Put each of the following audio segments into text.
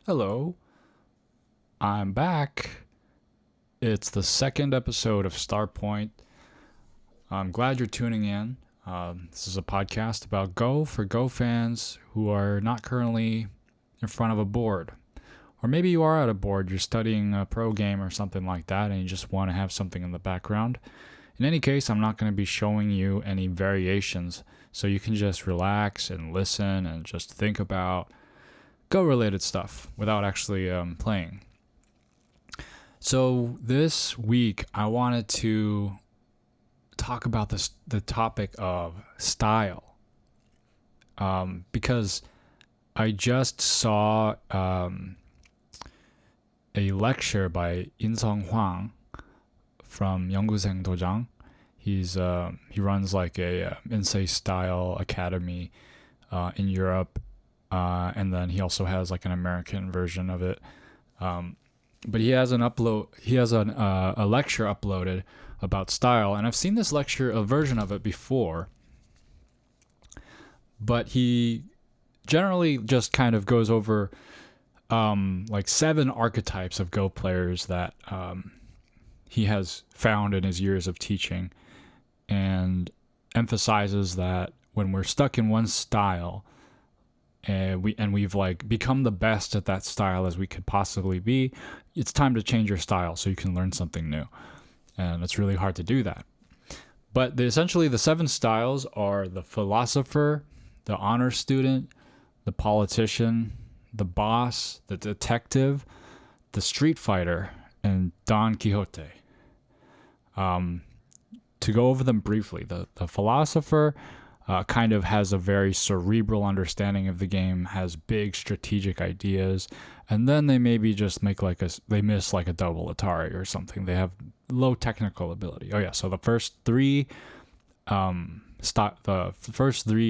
Hello, I'm back. It's the second episode of Starpoint. I'm glad you're tuning in. This is a podcast about Go for Go fans who are not currently in front of a board. Or maybe you are at a board, you're studying a pro game or something like that, and you just want to have something in the background. In any case, I'm not going to be showing you any variations, so you can just relax and listen and just think about Go related stuff without actually playing. So this week I wanted to talk about the topic of style, because I just saw a lecture by In-sung Hwang from Yeongguseng Dojang. He runs like a Insei style academy in Europe. And then he also has like an American version of it. But he has a lecture uploaded about style, and I've seen this lecture, a version of it before. But he generally just kind of goes over like 7 archetypes of Go players that he has found in his years of teaching, and emphasizes that when we're stuck in one style, we've like become the best at that style as we could possibly be, it's time to change your style so you can learn something new. And it's really hard to do that. But essentially the 7 styles are the philosopher, the honor student, the politician, the boss, the detective, the street fighter, and Don Quixote. To go over them briefly, the philosopher kind of has a very cerebral understanding of the game, has big strategic ideas, and then they maybe just they miss like a double Atari or something. They have low technical ability. Oh yeah, so the first 3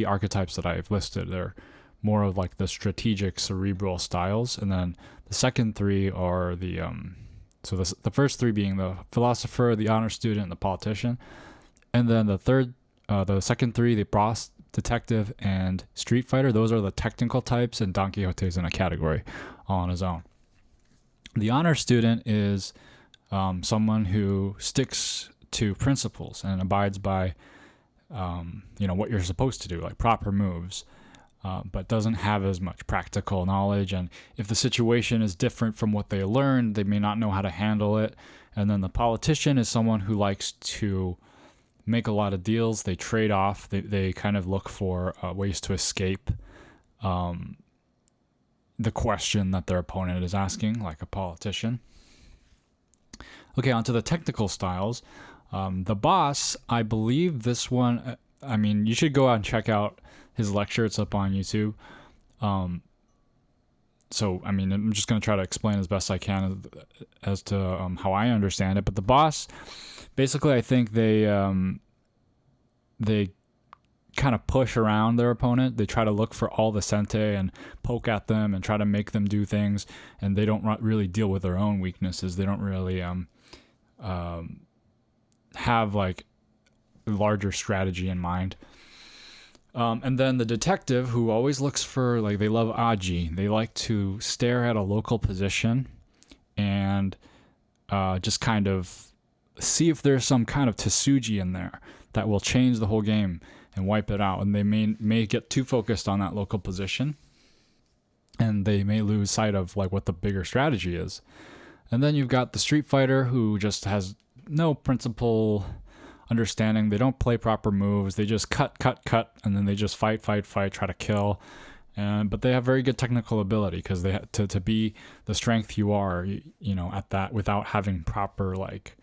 archetypes that I've listed, they're more of like the strategic cerebral styles, and then the second 3 are the first 3 being the philosopher, the honor student, and the politician, and then the second 3, the boss, detective, and street fighter, those are the technical types, and Don Quixote is in a category all on his own. The honor student is someone who sticks to principles and abides by what you're supposed to do, like proper moves, but doesn't have as much practical knowledge. And if the situation is different from what they learned, they may not know how to handle it. And then the politician is someone who likes to make a lot of deals. They trade off. They kind of look for ways to escape the question that their opponent is asking, like a politician. Okay, onto the technical styles. The boss, I believe this one, you should go out and check out his lecture. It's up on YouTube. I'm just going to try to explain as best I can as to how I understand it. But the boss, basically, I think they kind of push around their opponent. They try to look for all the sente and poke at them and try to make them do things, and they don't really deal with their own weaknesses. They don't really have like a larger strategy in mind. And then the detective, who always looks for, like, they love aji. They like to stare at a local position and just kind of see if there's some kind of Tsuji in there that will change the whole game and wipe it out. And they may get too focused on that local position, and they may lose sight of like what the bigger strategy is. And then you've got the street fighter, who just has no principle understanding. They don't play proper moves. They just cut, and then they just fight, try to kill. But they have very good technical ability, because they to be the strength you are, at that, without having proper like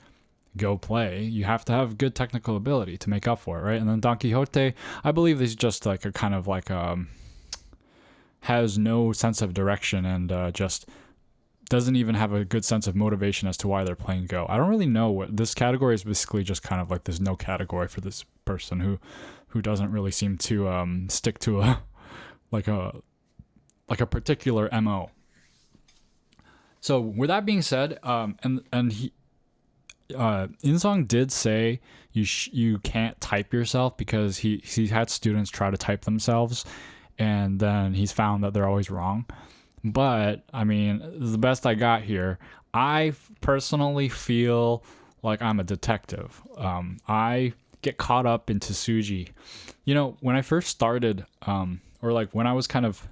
Go play, you have to have good technical ability to make up for it, right? And then Don Quixote, I believe he's just like a kind of like has no sense of direction, and just doesn't even have a good sense of motivation as to why they're playing Go. I don't really know what this category is. Basically just kind of like there's no category for this person who doesn't really seem to stick to a particular MO. So with that being said, and he In-sung did say you can't type yourself, because he had students try to type themselves, and then he's found that they're always wrong. But I mean, the best I got here. I personally feel like I'm a detective. I get caught up into Suji. You know, when I first started, or like when I was kind of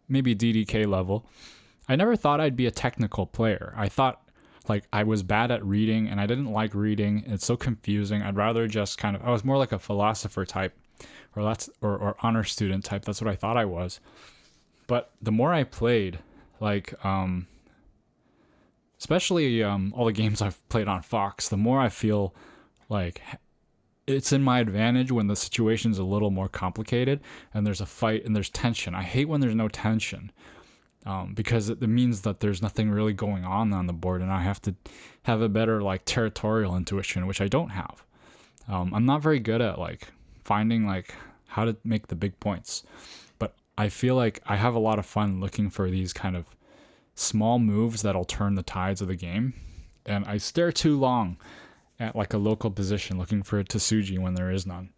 maybe DDK level, I never thought I'd be a technical player. I thought like I was bad at reading and I didn't like reading. It's so confusing. I'd rather just kind of, I was more like a philosopher type, or honor student type. That's what I thought I was. But the more I played, like especially all the games I've played on Fox, the more I feel like it's in my advantage when the situation's a little more complicated and there's a fight and there's tension. I hate when there's no tension, because it means that there's nothing really going on the board, and I have to have a better like territorial intuition, which I don't have. I'm not very good at like finding like how to make the big points, but I feel like I have a lot of fun looking for these kind of small moves that'll turn the tides of the game, and I stare too long at like a local position looking for a Tsuji when there is none.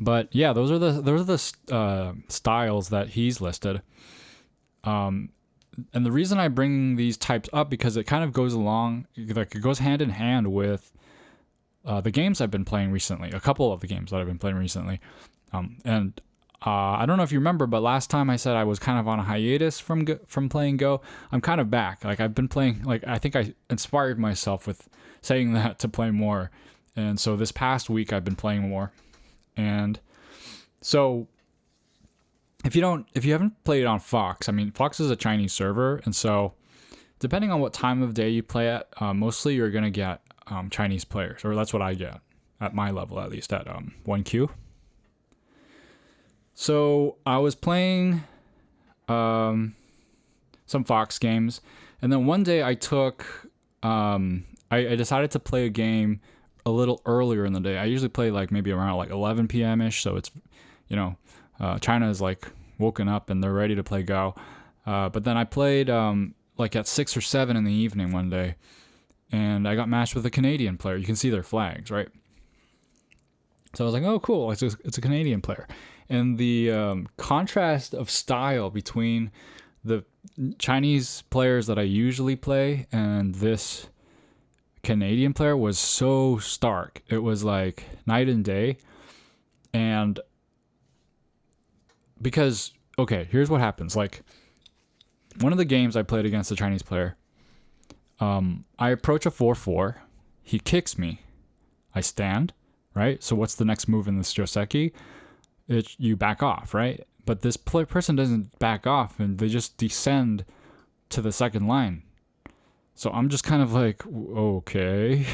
But yeah, those are the styles that he's listed. And the reason I bring these types up because it kind of goes along, like it goes hand in hand with the games I've been playing recently. A couple of the games that I've been playing recently, and I don't know if you remember, but last time I said I was kind of on a hiatus from playing Go. I'm kind of back. Like I've been playing. Like I think I inspired myself with saying that to play more, and so this past week I've been playing more. And so if you haven't played on Fox, I mean Fox is a Chinese server, and so depending on what time of day you play at, mostly you're gonna get Chinese players, or that's what I get at my level, at least at 1Q. So I was playing some Fox games, and then one day I took I decided to play a game a little earlier in the day. I usually play like maybe around like 11 p.m. ish, so it's, you know, China is like woken up and they're ready to play Go. But then I played like at 6 or 7 in the evening one day, and I got matched with a Canadian player. You can see their flags, right? So I was like, oh, cool, it's a Canadian player. And the contrast of style between the Chinese players that I usually play and this Canadian player was so stark. It was like night and day. And because, okay, here's what happens. Like, one of the games I played against a Chinese player, I approach a 4-4. He kicks me. I stand, right? So what's the next move in this Joseki? You back off, right? But this person doesn't back off, and they just descend to the second line. So I'm just kind of like, okay.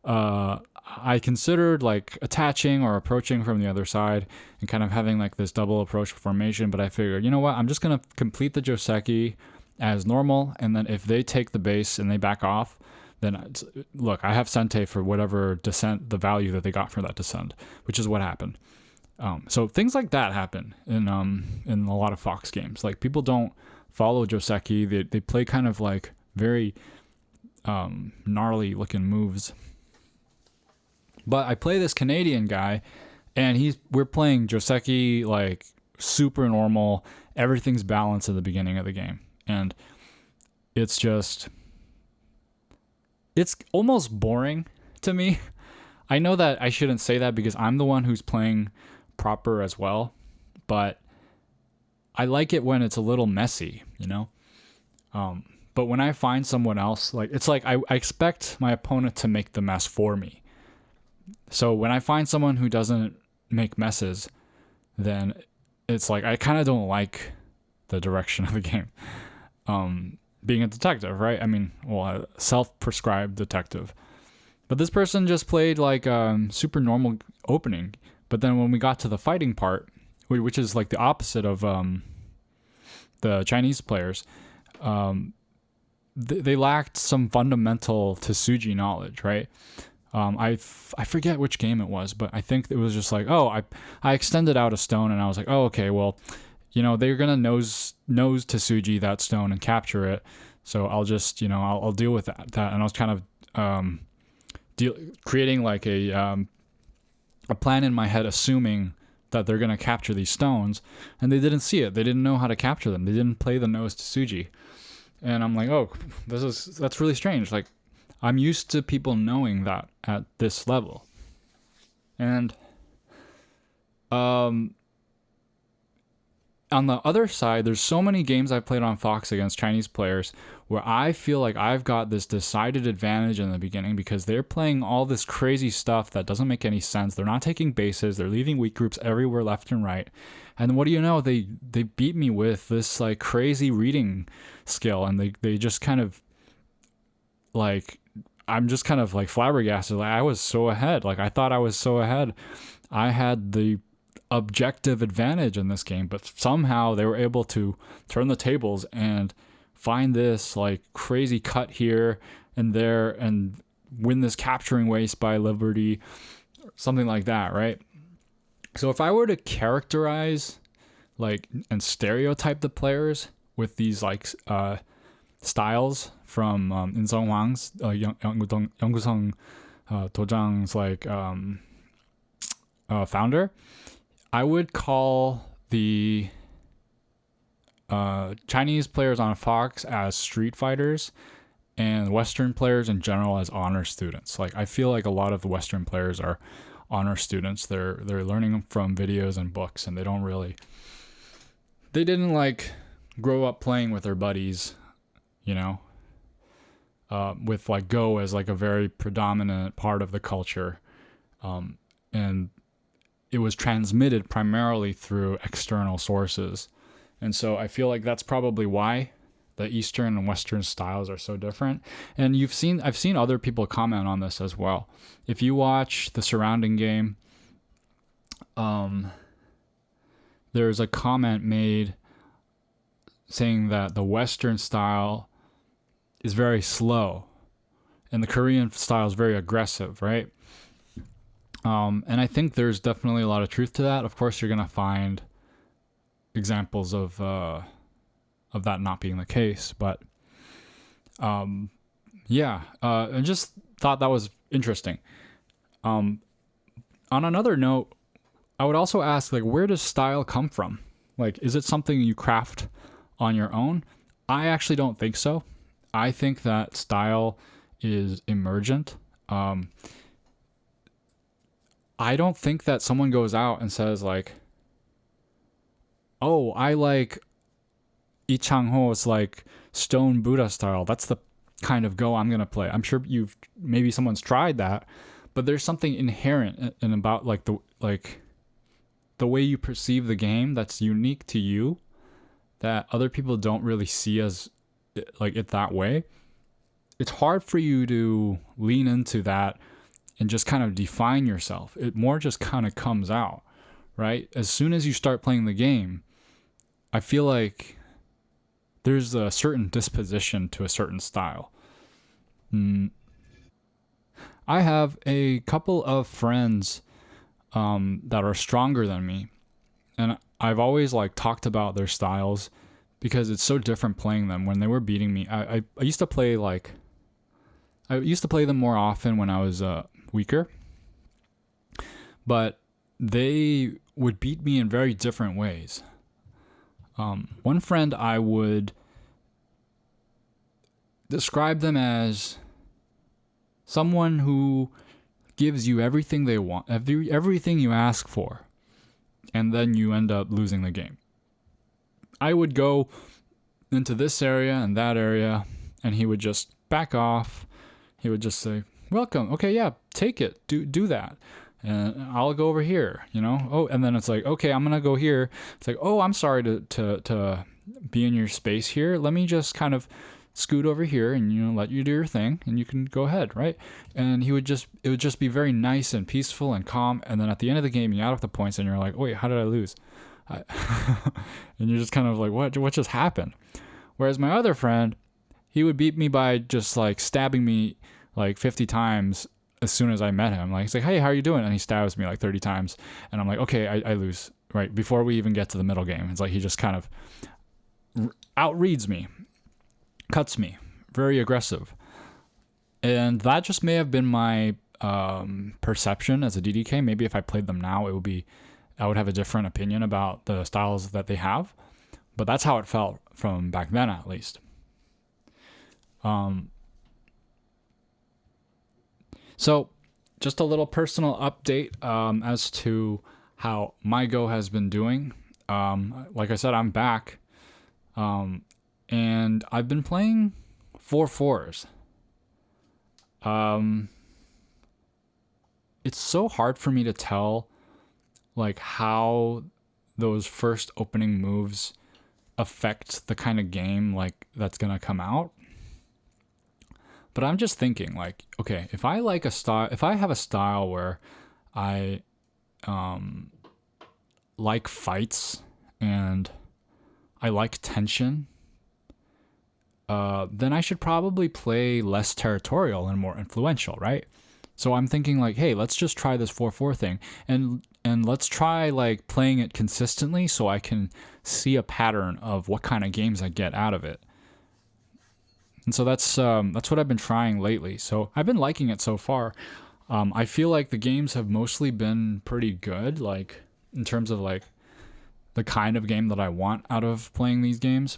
I considered like attaching or approaching from the other side and kind of having like this double approach formation, but I figured, you know what? I'm just going to complete the Joseki as normal, and then if they take the base and they back off, then look, I have Sente for whatever descent, the value that they got for that descent, which is what happened. So things like that happen in a lot of Fox games. Like people don't follow Joseki. They play kind of like very gnarly looking moves. But I play this Canadian guy, and we're playing Joseki like super normal. Everything's balanced at the beginning of the game, and it's almost boring to me. I know that I shouldn't say that because I'm the one who's playing proper as well, but I like it when it's a little messy, you know? But when I find someone else, like it's like I expect my opponent to make the mess for me. So when I find someone who doesn't make messes, then it's like I kind of don't like the direction of the game. Being a detective, right? I mean, well, a self-prescribed detective. But this person just played like super normal opening. But then when we got to the fighting part, which is like the opposite of the Chinese players, they lacked some fundamental Tsuji knowledge, right? I forget which game it was, but I think it was just like, oh, I extended out a stone, and I was like, oh, okay, well, you know, they're gonna nose Tsuji that stone and capture it, so I'll just, you know, I'll deal with that. And I was kind of creating like a plan in my head, assuming that they're going to capture these stones, and they didn't see it. They didn't know how to capture them. They didn't play the nose to Suji. And I'm like, oh, that's really strange. Like, I'm used to people knowing that at this level. And on the other side, there's so many games I've played on Fox against Chinese players where I feel like I've got this decided advantage in the beginning because they're playing all this crazy stuff that doesn't make any sense. They're not taking bases. They're leaving weak groups everywhere left and right. And what do you know? They beat me with this like crazy reading skill, and they just kind of like, I'm just kind of like flabbergasted. Like, I was so ahead. Like, I thought I was so ahead. I had the objective advantage in this game, but somehow they were able to turn the tables and find this like crazy cut here and there and win this capturing waste by Liberty, something like that, right? So if I were to characterize like and stereotype the players with these like styles from In-sung Hwang's Yeongguseong Dojang's like founder, I would call the Chinese players on Fox as street fighters and Western players in general as honor students. Like, I feel like a lot of the Western players are honor students. They're learning from videos and books, and they didn't like grow up playing with their buddies, you know, with like Go as like a very predominant part of the culture. And it was transmitted primarily through external sources. And so I feel like that's probably why the Eastern and Western styles are so different. And I've seen other people comment on this as well. If you watch the surrounding game, there's a comment made saying that the Western style is very slow and the Korean style is very aggressive, right? And I think there's definitely a lot of truth to that. Of course, you're going to find examples of that not being the case, but I just thought that was interesting. On another note, I would also ask, like, where does style come from? Like, is it something you craft on your own? I actually don't think so. I think that style is emergent. I don't think that someone goes out and says like, oh, I like Lee Chang-ho's like Stone Buddha style. That's the kind of Go I'm going to play. I'm sure maybe someone's tried that, but there's something inherent in about like the way you perceive the game that's unique to you that other people don't really see as like it that way. It's hard for you to lean into that and just kind of define yourself. It more just kind of comes out, right? As soon as you start playing the game, I feel like there's a certain disposition to a certain style. I have a couple of friends that are stronger than me, and I've always like talked about their styles because it's so different playing them. When they were beating me, I used to play them more often when I was weaker, but they would beat me in very different ways. One friend, I would describe them as someone who gives you everything they want, everything you ask for, and then you end up losing the game. I would go into this area and that area, and he would just back off. He would just say, welcome. Okay, yeah, take it. Do that. And I'll go over here, you know? Oh, and then it's like, okay, I'm going to go here. It's like, oh, I'm sorry to be in your space here. Let me just kind of scoot over here and, you know, let you do your thing and you can go ahead, right? And it would just be very nice and peaceful and calm. And then at the end of the game, you add up the points and you're like, wait, how did I lose? And you're just kind of like, what just happened? Whereas my other friend, he would beat me by just like stabbing me like 50 times as soon as I met him. Like, he's like, hey, how are you doing? And he stabs me like 30 times. And I'm like, okay, I lose, right? Before we even get to the middle game. It's like he just kind of outreads me, cuts me, very aggressive. And that just may have been my perception as a DDK. Maybe if I played them now, it would be I would have a different opinion about the styles that they have. But that's how it felt from back then, at least. So just a little personal update as to how my Go has been doing. Like I said, I'm back. And I've been playing 4-4s. It's so hard for me to tell like how those first opening moves affect the kind of game like that's gonna come out. But I'm just thinking like, okay, if I like a style, if I have a style where I like fights and I like tension, then I should probably play less territorial and more influential, right? So I'm thinking like, hey, let's just try this 4-4 thing, and let's try like playing it consistently so I can see a pattern of what kind of games I get out of it. And so that's what I've been trying lately. So I've been liking it so far. I feel like the games have mostly been pretty good, like in terms of like the kind of game that I want out of playing these games.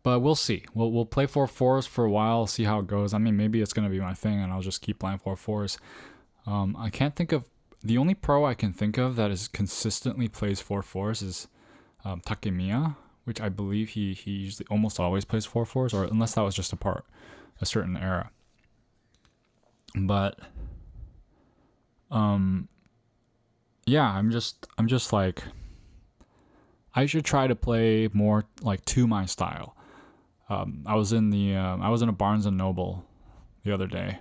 But we'll see. We'll play 4-4s for a while, see how it goes. I mean, maybe it's gonna be my thing, and I'll just keep playing 4-4s. I can't think of the only pro I can think of that is consistently plays 4-4s is Takemiya, which I believe he usually almost always plays 4-4s, or unless that was just a certain era. But yeah, I'm just like, I should try to play more like to my style. I was in a Barnes and Noble the other day,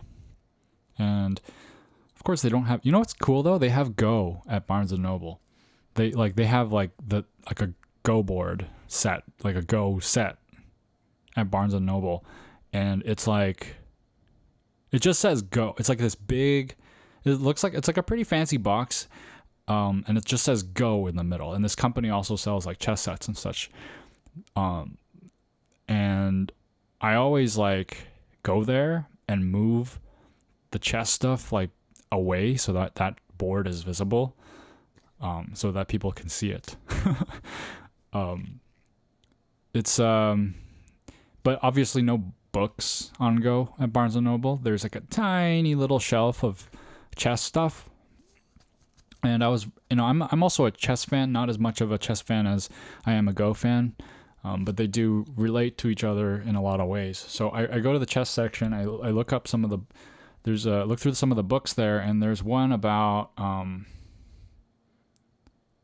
and of course they don't have. You know what's cool though? They have Go at Barnes and Noble. They have like a Go board set, like a Go set at Barnes and Noble, and it's like, it just says Go. It's like this big. It looks like it's like a pretty fancy box. And it just says Go in the middle. And this company also sells like chess sets and such. And I always like go there and move the chess stuff like away so that that board is visible, so that people can see it. It's but obviously no books on Go at Barnes and Noble. There's like a tiny little shelf of chess stuff. And I was, I'm also a chess fan, not as much of a chess fan as I am a Go fan, but they do relate to each other in a lot of ways. So I go to the chess section, I look up some of the, look through some of the books there, and there's one about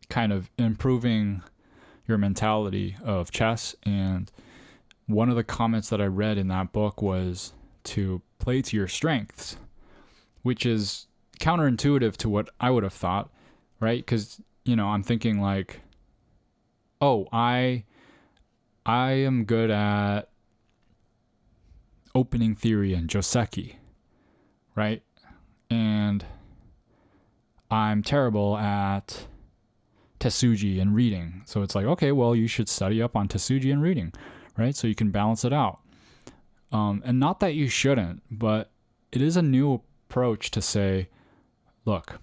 kind of improving your mentality of chess. And one of the comments that I read in that book was to play to your strengths, which is counterintuitive to what I would have thought, right? Because I'm thinking like, oh, I am good at opening theory and Joseki, right? And I'm terrible at Tesuji and reading. So it's like, okay, well, you should study up on Tesuji and reading, right? So you can balance it out. And not that you shouldn't, but it is a new approach to say, look,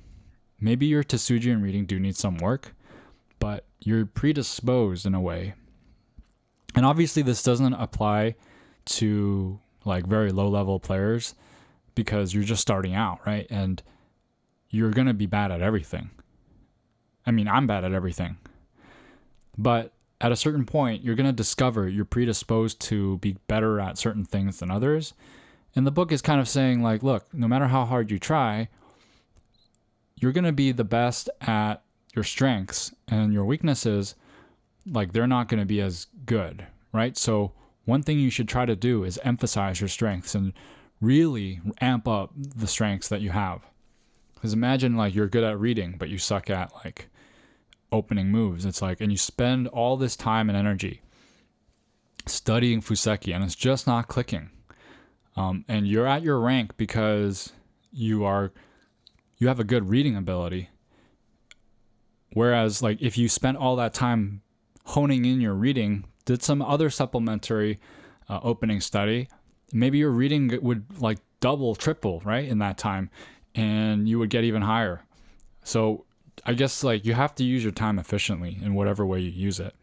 maybe your Tesuji and reading do need some work, but you're predisposed in a way. And obviously this doesn't apply to like very low level players because you're just starting out, right? And you're going to be bad at everything. I mean, I'm bad at everything. But at a certain point, you're going to discover you're predisposed to be better at certain things than others. And the book is kind of saying like, look, no matter how hard you try, you're going to be the best at your strengths, and your weaknesses, like, they're not going to be as good, right? So one thing you should try to do is emphasize your strengths and really amp up the strengths that you have. Because imagine like you're good at reading, but you suck at like opening moves. It's like, and you spend all this time and energy studying Fuseki, and it's just not clicking. And you're at your rank because you have a good reading ability. Whereas like if you spent all that time honing in your reading, did some other supplementary opening study, maybe your reading would like double, triple, right, in that time. and you would get even higher. So I guess like you have to use your time efficiently in whatever way you use it.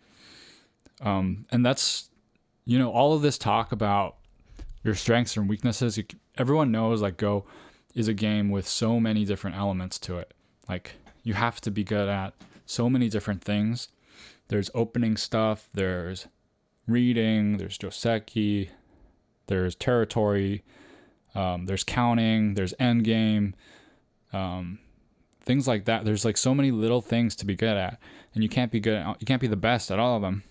And that's, all of this talk about your strengths and weaknesses. Everyone knows like Go is a game with so many different elements to it. Like you have to be good at so many different things. There's opening stuff, there's reading, there's Joseki, there's territory, there's counting, there's endgame, things like that. There's like so many little things to be good at, and you can't be the best at all of them.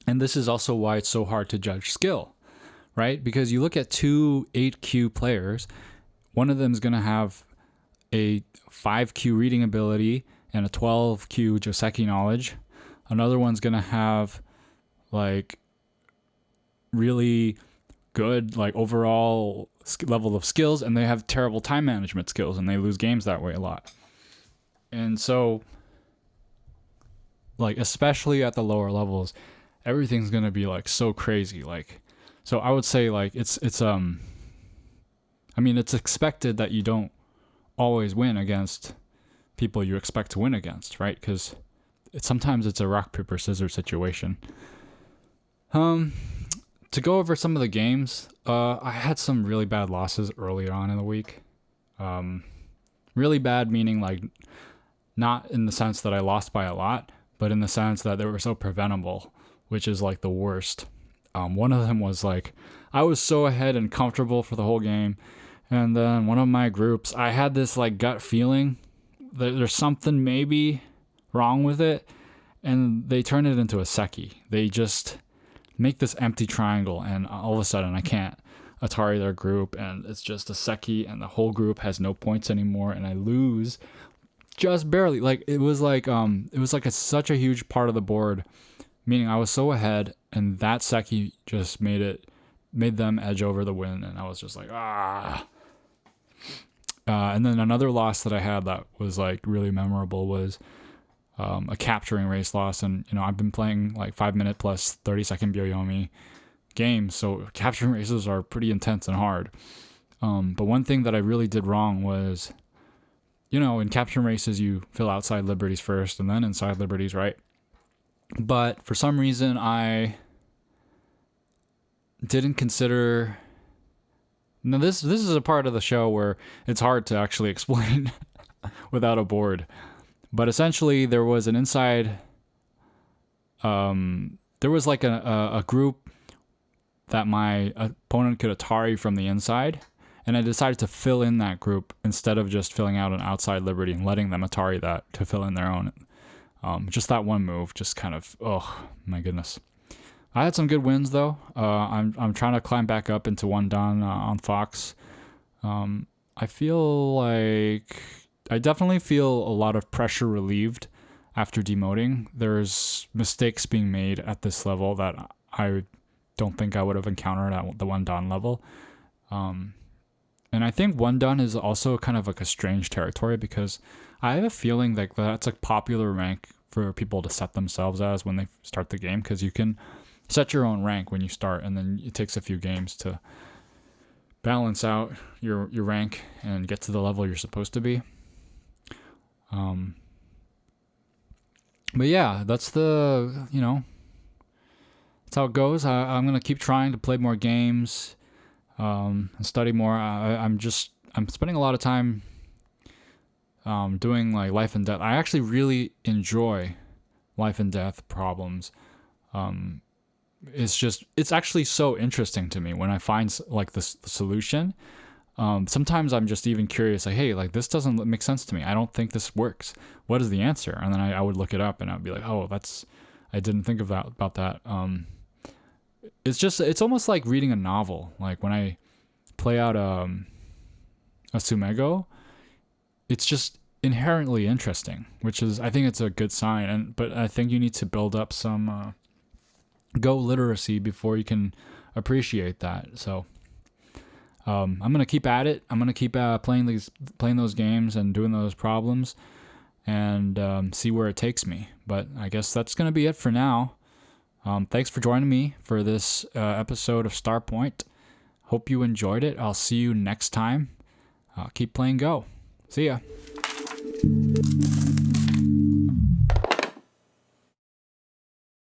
And this is also why it's so hard to judge skill, right? Because you look at two 8Q players, one of them is going to have a 5Q reading ability and a 12Q Joseki knowledge. Another one's going to have like really good like overall level of skills, and they have terrible time management skills, and they lose games that way a lot. And so like especially at the lower levels, everything's going to be like so crazy. Like, so I would say like it's expected that you don't always win against people you expect to win against, right? Because sometimes it's a rock paper scissors situation. To go over some of the games, I had some really bad losses early on in the week. Really bad meaning like not in the sense that I lost by a lot, but in the sense that they were so preventable, which is like the worst. One of them was like I was so ahead and comfortable for the whole game, and then one of my groups, I had this like gut feeling that there's something maybe wrong with it, and they turn it into a Seki. They just make this empty triangle, and all of a sudden I can't Atari their group, and it's just a Seki, and the whole group has no points anymore, and I lose just barely. Like it was like such a huge part of the board, meaning I was so ahead, and that Seki just made them edge over the win, and I was just like and then another loss that I had that was like really memorable was a capturing race loss. And I've been playing like 5-minute plus 30-second Byoyomi games, so capturing races are pretty intense and hard. But one thing that I really did wrong was, in capturing races you fill outside liberties first and then inside liberties, right? But for some reason I didn't consider. Now this is a part of the show where it's hard to actually explain without a board. But essentially, there was an inside. There was like a group that my opponent could Atari from the inside, and I decided to fill in that group instead of just filling out an outside liberty and letting them Atari that to fill in their own. Just that one move, just kind of, oh my goodness. I had some good wins though. I'm trying to climb back up into 1-dan on Fox. I feel like I definitely feel a lot of pressure relieved after demoting. There's mistakes being made at this level that I don't think I would have encountered at the 1-dan level. And I think 1-dan is also kind of like a strange territory, because I have a feeling like that's a popular rank for people to set themselves as when they start the game, because you can set your own rank when you start, and then it takes a few games to balance out your rank and get to the level you're supposed to be. But yeah, that's that's how it goes. I'm going to keep trying to play more games, and study more. I'm spending a lot of time, doing like life and death. I actually really enjoy life and death problems. It's actually so interesting to me when I find like the solution. Sometimes I'm just even curious, like, hey, like this doesn't make sense to me. I don't think this works. What is the answer? And then I would look it up, and I'd be like, oh, I didn't think about that. It's almost like reading a novel. Like when I play out a Sumego, it's just inherently interesting, which is, I think it's a good sign. But I think you need to build up some Go literacy before you can appreciate that. So I'm gonna keep at it. I'm gonna keep playing those games and doing those problems, and see where it takes me. But I guess that's gonna be it for now. Thanks for joining me for this episode of Starpoint. Hope you enjoyed it. I'll see you next time. keep playing Go. See ya.